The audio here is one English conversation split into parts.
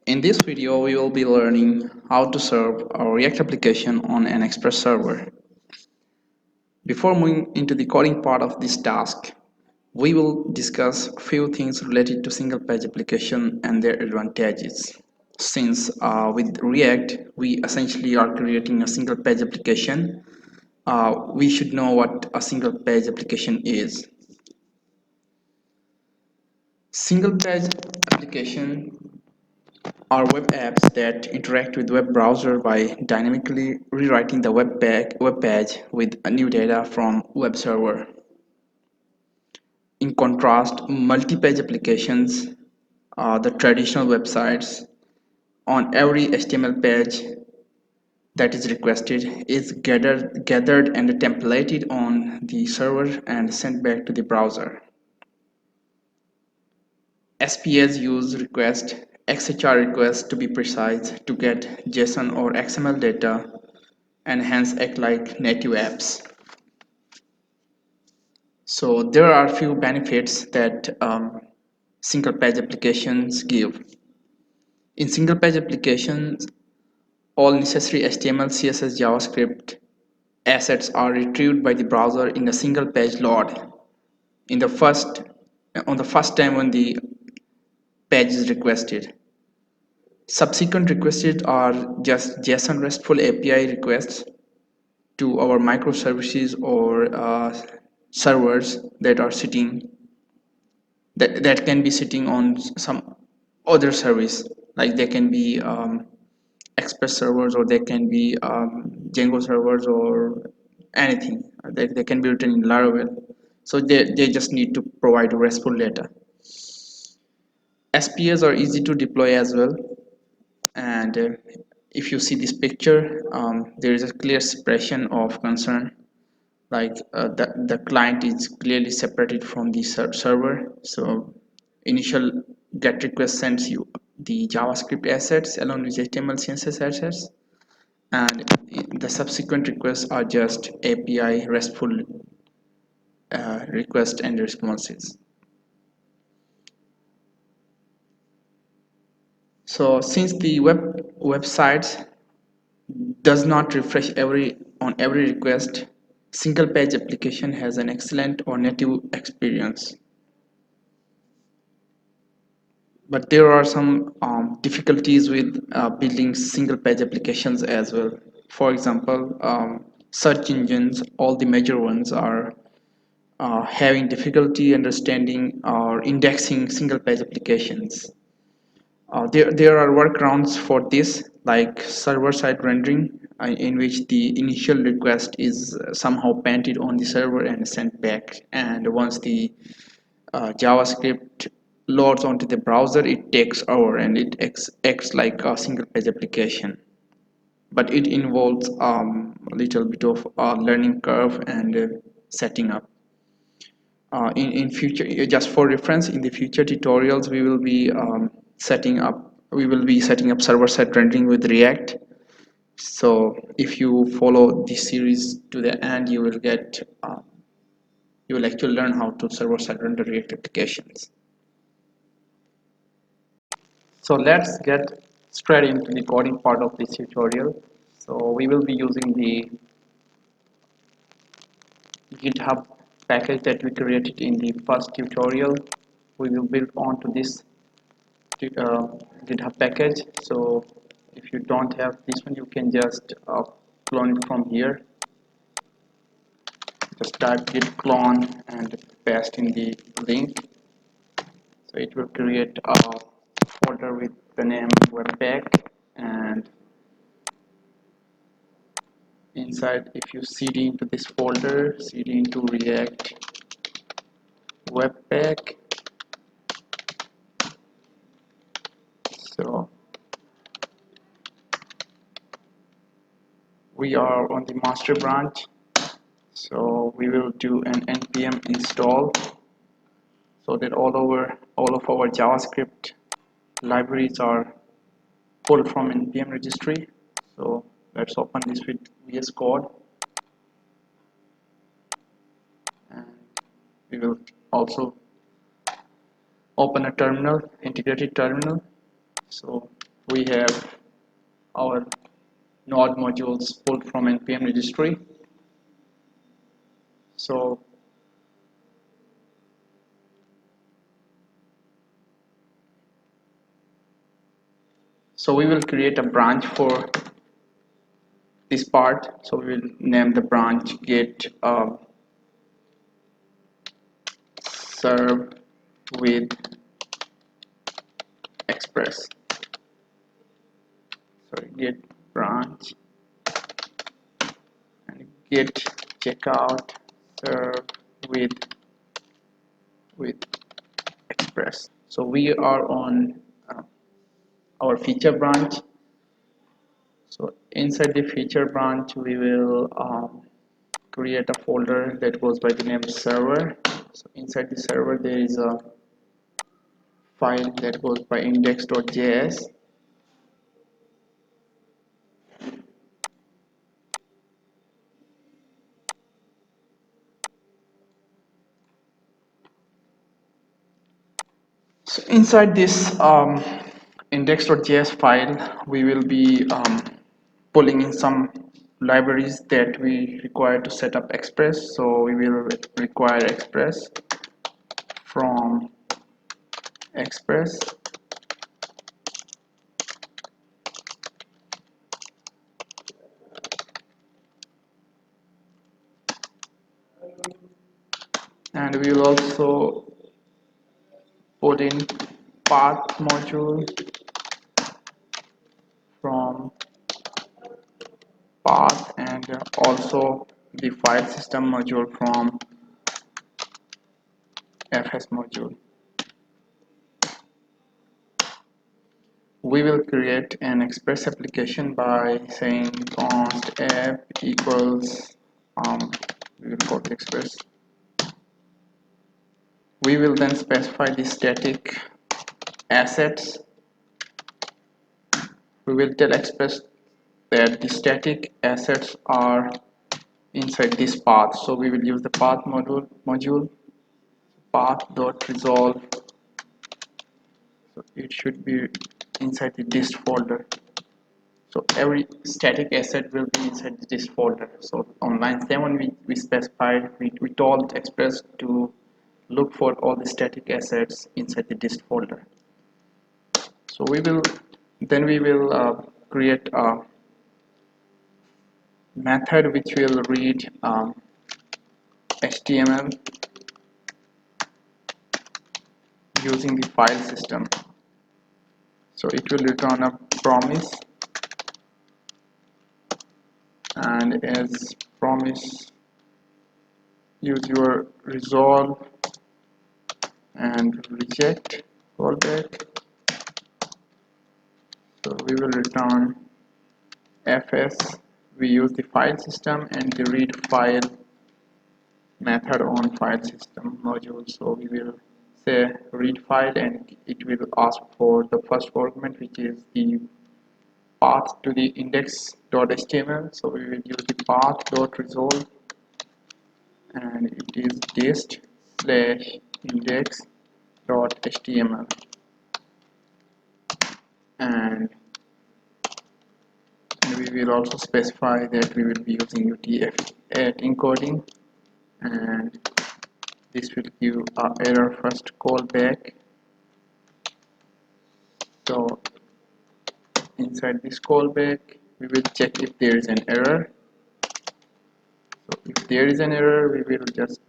In this video, we will be learning how to serve a React application on an Express server. Before moving into the coding part of this task, we will discuss a few things related to single page application and their advantages. Since with React, we essentially are creating a single page application, we should know what a single page application is. Single page application are web apps that interact with web browser by dynamically rewriting the web page with new data from web server. In contrast, multi-page applications, the traditional websites, on every HTML page that is requested is gathered and templated on the server and sent back to the browser. SPS use request, XHR request to be precise, to get JSON or XML data and hence act like native apps. So there are a few benefits that single page applications give. In single page applications, all necessary HTML, CSS, JavaScript assets are retrieved by the browser in a single page load. On the first time when the page is requested. Subsequent requests are just JSON RESTful API requests to our microservices or servers that are sitting that can be sitting on some other service, like they can be express servers, or they can be Django servers, or anything. They can be written in Laravel, so they just need to provide RESTful data. SPAs are easy to deploy as well, and if you see this picture, there is a clear separation of concern, like the client is clearly separated from the server. So initial get request sends you the JavaScript assets along with HTML, CSS assets, and the subsequent requests are just API RESTful request and responses. So since the websites does not refresh on every request, single page application has an excellent or native experience. But there are some difficulties with building single page applications as well. For example, search engines, all the major ones, are having difficulty understanding or indexing single page applications. There are workarounds for this, like server-side rendering, in which the initial request is somehow painted on the server and sent back. And once the JavaScript loads onto the browser, it takes over and it acts like a single-page application. But it involves a little bit of a learning curve and setting up. In future, just for reference, in the future tutorials we will be setting up server-side rendering with React. So if you follow this series to the end, you will actually learn how to server-side render React applications. So let's get straight into the coding part of this tutorial. So we will be using the GitHub package that we created in the first tutorial. We will build onto this GitHub package. So if you don't have this one, you can just clone it from here. Just type git clone and paste in the link. So it will create a folder with the name webpack, and inside, if you cd into this folder, cd into react webpack. So we are on the master branch, so we will do an npm install so that all of our JavaScript libraries are pulled from npm registry. So let's open this with VS Code, and we will also open a terminal, integrated terminal. So we have our node modules pulled from npm registry. So we will create a branch for this part. So we will name the branch get serve with express. Sorry, get branch and get checkout serve with express. So we are on our feature branch. So inside the feature branch we will create a folder that goes by the name server. So inside the server there is a file that goes by index.js. So inside this index.js file we will be pulling in some libraries that we require to set up express. So we will require express from express, and we will also put in path module from path, and also the file system module from fs module. We will create an express application by saying const app equals we will call it express. We will then specify the static assets. We will tell express that the static assets are inside this path. So we will use the path module path.resolve. So it should be inside the dist folder. So every static asset will be inside the dist folder. So on line 7 we specified, we told express to look for all the static assets inside the dist folder. So we will create a method which will read HTML using the file system. So it will return a promise, and as promise use your resolve and reject callback. So we will return fs. We use the file system and the read file method on file system module. So we will say read file, and it will ask for the first argument, which is the path to the index.html. So we will use the path.resolve, and it is dist slash index.html, and we will also specify that we will be using UTF-8 encoding, and this will give a error first callback. So inside this callback we will check if there is an error. So if there is an error we will just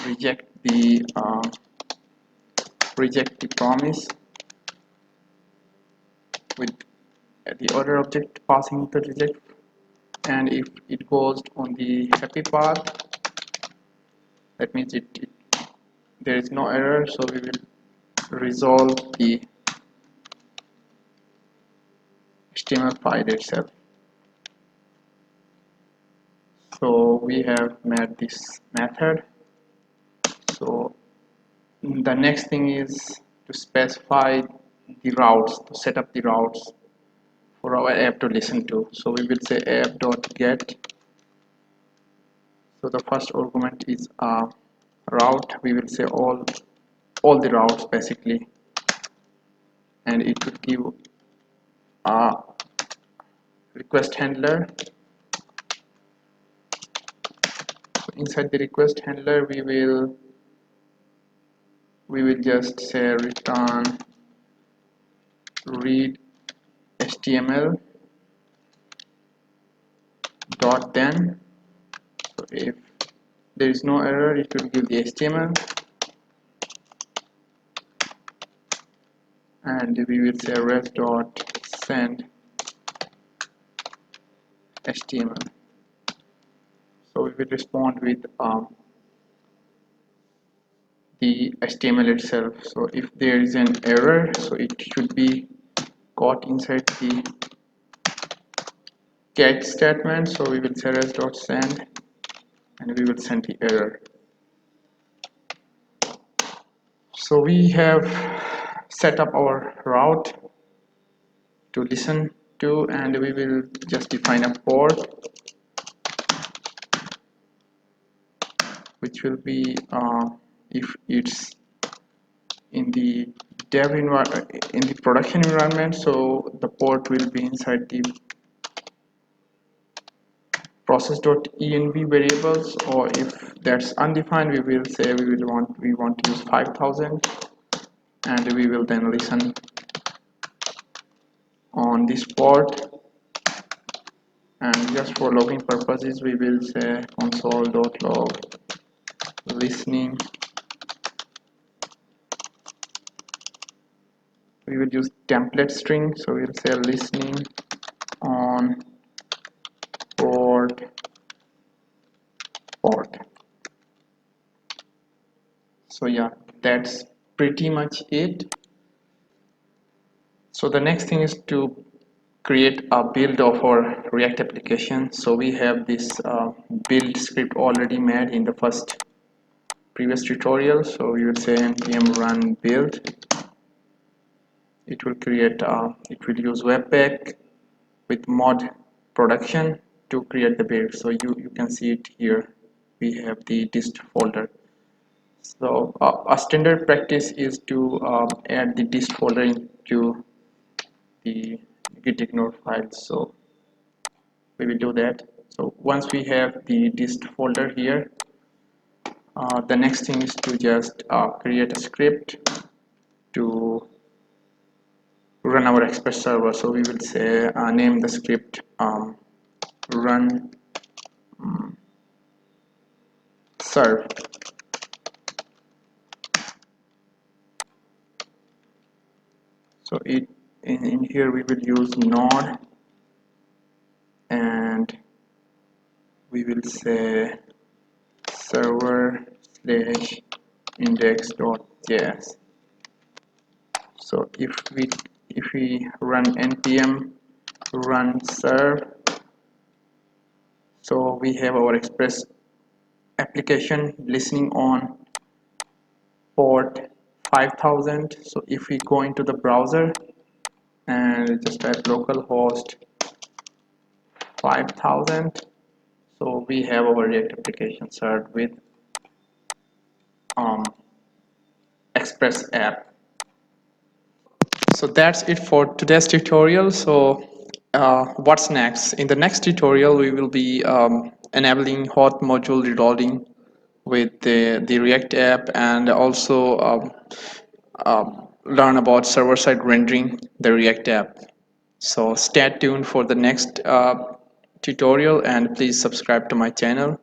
reject the promise with the order object passing the reject, and if it goes on the happy path, that means there is no error. So we will resolve the HTML file itself. So we have made this method. So the next thing is to specify the routes, to set up the routes for our app to listen to. So we will say app.get. So the first argument is a route. We will say all the routes basically, and it will give a request handler. So inside the request handler we will just say return read HTML dot then. So if there is no error, it will give the HTML, and we will say res dot send HTML. So we will respond with the HTML itself. So if there is an error, so it should be caught inside the get statement. So we will say res dot send, and we will send the error. So we have set up our route to listen to, and we will just define a port which will be if it's in the in the production environment, so the port will be inside the process.env variables, or if that's undefined, we will say we want to use 5000, and we will then listen on this port. And just for logging purposes, we will say console.log listening. We will use template string, so we'll say listening on port. So yeah, that's pretty much it. So the next thing is to create a build of our React application. So we have this build script already made in the previous tutorial. So we will say npm run build. It will create it will use webpack with mod production to create the build. So you can see it here. We have the dist folder. So a standard practice is to add the dist folder into the gitignore file. So we will do that. So once we have the dist folder here, the next thing is to just create a script to run our express server. So we will say name the script run serve. So in here we will use node, and we will say server slash index.js. So if we run npm run serve, so we have our express application listening on port 5000. So if we go into the browser and just type localhost 5000, so we have our React application served with express app. So that's it for today's tutorial. So what's next? In the next tutorial we will be enabling hot module reloading with the React app, and also learn about server-side rendering the React app. So stay tuned for the next tutorial, and please subscribe to my channel.